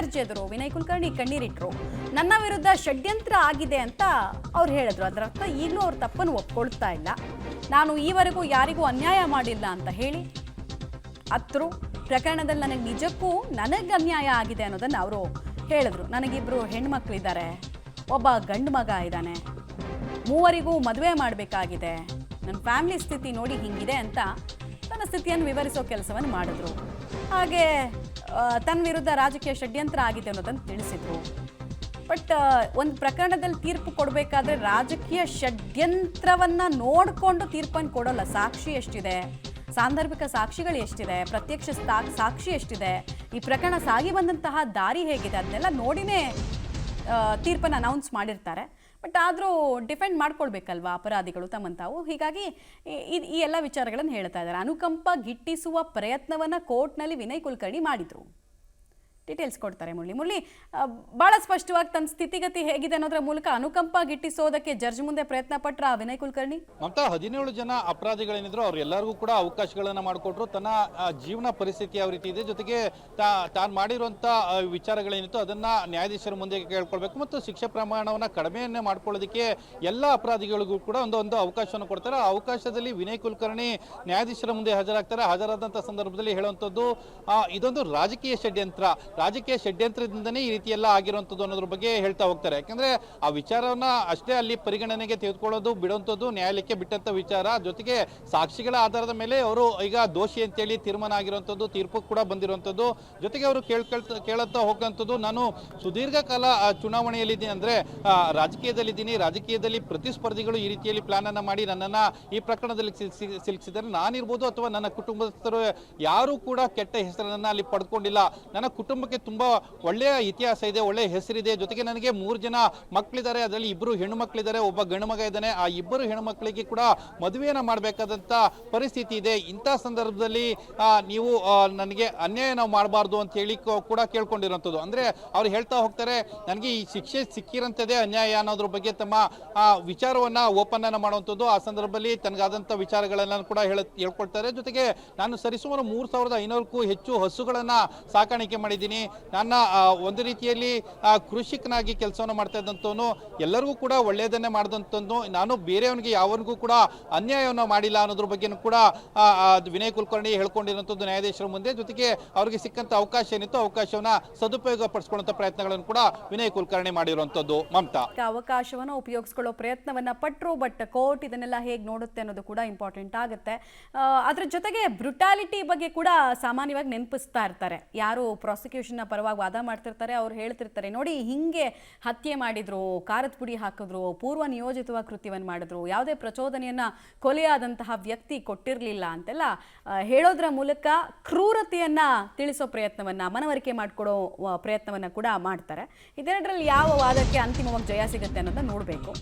ಬೆರ್ಜೆದ್ರು. ವಿನಯ್ ಕುಲಕರ್ಣಿ ಕಣ್ಣೀರಿಟ್ರು. ನನ್ನ ವಿರುದ್ಧ ಷಡ್ಯಂತ್ರ ಆಗಿದೆ ಅಂತ ಅವ್ರು ಹೇಳಿದ್ರು. ಅದರ ಅರ್ಥ ಈಗಲೂ ಅವ್ರ ತಪ್ಪನ್ನು ಒಪ್ಕೊಳ್ತಾ ಇಲ್ಲ. ನಾನು ಈವರೆಗೂ ಯಾರಿಗೂ ಅನ್ಯಾಯ ಮಾಡಿಲ್ಲ ಅಂತ ಹೇಳಿ ಅತ್ರು. ಪ್ರಕರಣದಲ್ಲಿ ನನಗೆ ನಿಜಕ್ಕೂ ನನಗೆ ಅನ್ಯಾಯ ಆಗಿದೆ ಅನ್ನೋದನ್ನು ಅವರು ಹೇಳಿದ್ರು. ನನಗಿಬ್ಬರು ಹೆಣ್ಮಕ್ಳಿದ್ದಾರೆ, ಒಬ್ಬ ಗಂಡು ಮಗ ಇದ್ದಾನೆ, ಮೂವರಿಗೂ ಮದುವೆ ಮಾಡಬೇಕಾಗಿದೆ, ನನ್ನ ಫ್ಯಾಮಿಲಿ ಸ್ಥಿತಿ ನೋಡಿ ಹಿಂಗಿದೆ ಅಂತ ತನ್ನ ಸ್ಥಿತಿಯನ್ನು ವಿವರಿಸೋ ಕೆಲಸವನ್ನು ಮಾಡಿದ್ರು. ಹಾಗೆ ತನ್ನ ವಿರುದ್ಧ ರಾಜಕೀಯ ಷಡ್ಯಂತ್ರ ಆಗಿದೆ ಅನ್ನೋದನ್ನು ತಿಳಿಸಿದ್ರು. ಬಟ್ ಒಂದು ಪ್ರಕರಣದಲ್ಲಿ ತೀರ್ಪು ಕೊಡಬೇಕಾದ್ರೆ ರಾಜಕೀಯ ಷಡ್ಯಂತ್ರವನ್ನು ನೋಡಿಕೊಂಡು ತೀರ್ಪನ್ನು ಕೊಡೋಲ್ಲ. ಸಾಕ್ಷಿ ಎಷ್ಟಿದೆ, ಸಾಂದರ್ಭಿಕ ಸಾಕ್ಷಿಗಳು ಎಷ್ಟಿದೆ, ಪ್ರತ್ಯಕ್ಷ ಸಾಕ್ಷಿ ಎಷ್ಟಿದೆ, ಈ ಪ್ರಕರಣ ಸಾಗಿ ಬಂದಂತಹ ದಾರಿ ಹೇಗಿದೆ, ಅದನ್ನೆಲ್ಲ ನೋಡಿನೇ ತೀರ್ಪನ್ನು ಅನೌನ್ಸ್ ಮಾಡಿರ್ತಾರೆ. ಬಟ್ ಆದರೂ ಡಿಫೆಂಡ್ ಮಾಡ್ಕೊಳ್ಬೇಕಲ್ವಾ ಅಪರಾಧಿಗಳು ತಮ್ಮನ್ನು ತಾವು. ಹೀಗಾಗಿ ಈ ಎಲ್ಲ ವಿಚಾರಗಳನ್ನು ಹೇಳ್ತಾ ಇದ್ದಾರೆ. ಅನುಕಂಪ ಗಿಟ್ಟಿಸುವ ಪ್ರಯತ್ನವನ್ನು ಕೋರ್ಟ್ನಲ್ಲಿ ವಿನಯ್ ಕುಲಕರ್ಣಿ ಮಾಡಿದರು. ಡೀಟೇಲ್ಸ್ ಕೊಡ್ತಾರೆ ಮುರಳಿ. ಭಾಳ ಸ್ಪಷ್ಟವಾಗಿ ತನ್ನ ಸ್ಥಿತಿಗತಿ ಹೇಗಿದೆ ಅನ್ನೋದ್ರ ಮೂಲಕ ಅನುಕಂಪ ಗಿಟ್ಟಿಸೋದಕ್ಕೆ ಜಡ್ಜ್ ಮುಂದೆ ಪ್ರಯತ್ನ ಪಟ್ರ ವಿನಯ್ ಕುಲಕರ್ಣಿ. ಮಮತಾ, 17 ಜನ ಅಪರಾಧಿಗಳೇನಿದ್ರು ಅವ್ರೆಲ್ಲರಿಗೂ ಕೂಡ ಅವಕಾಶಗಳನ್ನ ಮಾಡಿಕೊಟ್ರು. ತನ್ನ ಜೀವನ ಪರಿಸ್ಥಿತಿ ಯಾವ ರೀತಿ ಇದೆ, ಜೊತೆಗೆ ತಾನು ಮಾಡಿರುವಂಥ ವಿಚಾರಗಳೇನಿತ್ತು ಅದನ್ನ ನ್ಯಾಯಾಧೀಶರ ಮುಂದೆ ಕೇಳ್ಕೊಳ್ಬೇಕು ಮತ್ತು ಶಿಕ್ಷೆ ಪ್ರಮಾಣವನ್ನು ಕಡಿಮೆಯನ್ನೇ ಮಾಡ್ಕೊಳ್ಳೋದಕ್ಕೆ ಎಲ್ಲ ಅಪರಾಧಿಗಳಿಗೂ ಕೂಡ ಒಂದು ಅವಕಾಶವನ್ನು ಕೊಡ್ತಾರೆ. ಆ ಅವಕಾಶದಲ್ಲಿ ವಿನಯ್ ಕುಲಕರ್ಣಿ ನ್ಯಾಯಾಧೀಶರ ಮುಂದೆ ಹಾಜರಾಗ್ತಾರೆ. ಹಾಜರಾದಂಥ ಸಂದರ್ಭದಲ್ಲಿ ಹೇಳುವಂಥದ್ದು ಇದೊಂದು ರಾಜಕೀಯ ಷಡ್ಯಂತ್ರದಿಂದನೇ ಈ ರೀತಿ ಎಲ್ಲ ಆಗಿರುವಂಥದ್ದು ಅನ್ನೋದ್ರ ಬಗ್ಗೆ ಹೇಳ್ತಾ ಹೋಗ್ತಾರೆ. ಯಾಕಂದ್ರೆ ಆ ವಿಚಾರವನ್ನ ಅಷ್ಟೇ ಅಲ್ಲಿ ಪರಿಗಣನೆಗೆ ತೆಗೆದುಕೊಳ್ಳೋದು ಬಿಡುವಂಥದ್ದು ನ್ಯಾಯಾಲಯಕ್ಕೆ ಬಿಟ್ಟಂತ ವಿಚಾರ. ಜೊತೆಗೆ ಸಾಕ್ಷಿಗಳ ಆಧಾರದ ಮೇಲೆ ಅವರು ಈಗ ದೋಷಿ ಅಂತೇಳಿ ತೀರ್ಮಾನ ಆಗಿರುವಂಥದ್ದು, ತೀರ್ಪು ಕೂಡ ಬಂದಿರುವಂಥದ್ದು. ಜೊತೆಗೆ ಅವರು ಕೇಳುತ್ತಾ ಹೋಗುವಂಥದ್ದು, ನಾನು ಸುದೀರ್ಘ ಕಾಲ ಚುನಾವಣೆಯಲ್ಲಿದ್ದೀನಿ, ಅಂದ್ರೆ ರಾಜಕೀಯದಲ್ಲಿ ಪ್ರತಿಸ್ಪರ್ಧಿಗಳು ಈ ರೀತಿಯಲ್ಲಿ ಪ್ಲಾನ್ ಅನ್ನ ಮಾಡಿ ನನ್ನನ್ನ ಈ ಪ್ರಕರಣದಲ್ಲಿ ಸಿಲುಕಿಸಿದರೆ ನಾನಿರ್ಬೋದು ಅಥವಾ ನನ್ನ ಕುಟುಂಬಸ್ಥರು ಯಾರು ಕೂಡ ಕೆಟ್ಟ ಹೆಸರನ್ನ ಅಲ್ಲಿ ಪಡ್ಕೊಂಡಿಲ್ಲ. ನನ್ನ ಕುಟುಂಬಕ್ಕೆ ತುಂಬಾ ಒಳ್ಳೆಯ ಇತಿಹಾಸ ಇದೆ, ಒಳ್ಳೆಯ ಹೆಸರಿದೆ. ಜೊತೆಗೆ ನನಗೆ 3 ಜನ ಮಕ್ಕಳಿದ್ದಾರೆ, ಅದರಲ್ಲಿ 2 ಹೆಣ್ಣು ಮಕ್ಕಳಿದ್ದಾರೆ, ಒಬ್ಬ ಗಂಡು ಮಗ ಇದ್ದಾನೆ. ಆ 2 ಹೆಣ್ಣು ಮಕ್ಕಳಿಗೆ ಕೂಡ ಮದುವೆಯನ್ನ ಮಾಡಬೇಕಾದಂತ ಪರಿಸ್ಥಿತಿ ಇದೆ. ಇಂಥ ಸಂದರ್ಭದಲ್ಲಿ ನೀವು ನನಗೆ ಅನ್ಯಾಯ ನಾವು ಮಾಡಬಾರ್ದು ಅಂತ ಹೇಳಿ ಕೂಡ ಕೇಳ್ಕೊಂಡಿರುವಂಥದ್ದು. ಅಂದ್ರೆ ಅವ್ರು ಹೇಳ್ತಾ ಹೋಗ್ತಾರೆ, ನನಗೆ ಈ ಶಿಕ್ಷೆ ಸಿಕ್ಕಿರಂಥದ್ದೇ ಅನ್ಯಾಯ ಅನ್ನೋದ್ರ ಬಗ್ಗೆ ತಮ್ಮ ವಿಚಾರವನ್ನ ಓಪನ್ ಅನ್ನ ಮಾಡುವಂಥದ್ದು. ಆ ಸಂದರ್ಭದಲ್ಲಿ ತನಗಾದಂಥ ವಿಚಾರಗಳನ್ನ ಕೂಡ ಹೇಳ್ಕೊಳ್ತಾರೆ. ಜೊತೆಗೆ ನಾನು ಸರಿಸುಮಾರು 3500ಕ್ಕೂ ಹೆಚ್ಚು ಹಸುಗಳನ್ನ ಸಾಕಾಣಿಕೆ ಮಾಡಿದ್ದೀನಿ. ನನ್ನ ಒಂದು ರೀತಿಯಲ್ಲಿ ಕೃಷಿಕನಾಗಿ ಕೆಲಸವನ್ನು ಮಾಡ್ತಾ ಇದ್ದಂಥವನು, ಎಲ್ಲರಿಗೂ ಕೂಡ ಒಳ್ಳೆಯದನ್ನೇ ಮಾಡಿದಂಥದ್ದು. ನಾನು ಬೇರೆಯವನಿಗೆ ಯಾವನಿಗೂ ಕೂಡ ಅನ್ಯಾಯವನ್ನು ಮಾಡಿಲ್ಲ ಅನ್ನೋದ್ರ ಬಗ್ಗೆನೂ ಕೂಡ ವಿನಯ್ ಕುಲಕರ್ಣಿ ಹೇಳ್ಕೊಂಡಿರುವಂಥದ್ದು ನ್ಯಾಯಾಧೀಶರ ಮುಂದೆ. ಜೊತೆಗೆ ಅವರಿಗೆ ಸಿಕ್ಕಂತ ಅವಕಾಶ ಏನಿತ್ತು ಅವಕಾಶವನ್ನ ಸದುಪಯೋಗ ಪಡಿಸ್ಕೊಳ್ಳುವಂತ ಪ್ರಯತ್ನಗಳನ್ನು ಕೂಡ ವಿನಯ್ ಕುಲಕರ್ಣಿ ಮಾಡಿರುವಂಥದ್ದು. ಮಮತಾ, ಅವಕಾಶವನ್ನು ಉಪಯೋಗಿಸ್ಕೊಳ್ಳೋ ಪ್ರಯತ್ನವನ್ನ ಪಟ್ಟರು. ಬಟ್ ಕೋರ್ಟ್ ಇದನ್ನೆಲ್ಲ ಹೇಗೆ ನೋಡುತ್ತೆ ಅನ್ನೋದು ಕೂಡ ಇಂಪಾರ್ಟೆಂಟ್ ಆಗುತ್ತೆ. ಅದ್ರ ಜೊತೆಗೆ ಬ್ರುಟಾಲಿಟಿ ಬಗ್ಗೆ ಕೂಡ ಸಾಮಾನ್ಯವಾಗಿ ನೆನಪಿಸ್ತಾ ಇರ್ತಾರೆ. ಯಾರು ಪ್ರಾಸಿಕ್ಯೂಷನ್ ಪರವಾಗಿ ವಾದ ಮಾಡ್ತಿರ್ತಾರೆ ಅವ್ರು ಹೇಳ್ತಿರ್ತಾರೆ, ನೋಡಿ ಹಿಂಗೆ ಹತ್ಯೆ ಮಾಡಿದ್ರು, ಖಾರದ ಪುಡಿ ಹಾಕಿದ್ರು, ಪೂರ್ವ ನಿಯೋಜಿತವಾಗಿ ಕೃತ್ಯವನ್ನು ಮಾಡಿದ್ರು, ಯಾವುದೇ ಪ್ರಚೋದನೆಯನ್ನ ಕೊಲೆಯಾದಂತಹ ವ್ಯಕ್ತಿ ಕೊಟ್ಟಿರಲಿಲ್ಲ ಅಂತೆಲ್ಲ ಹೇಳೋದ್ರ ಮೂಲಕ ಕ್ರೂರತೆಯನ್ನ ತಿಳಿಸೋ ಪ್ರಯತ್ನವನ್ನ, ಮನವರಿಕೆ ಮಾಡಿಕೊಡೋ ಪ್ರಯತ್ನವನ್ನ ಕೂಡ ಮಾಡ್ತಾರೆ. ಇದೆರಡರಲ್ಲಿ ಯಾವ ವಾದಕ್ಕೆ ಅಂತಿಮವಾಗಿ ಜಯ ಸಿಗುತ್ತೆ ಅನ್ನೋದನ್ನ ನೋಡಬೇಕು.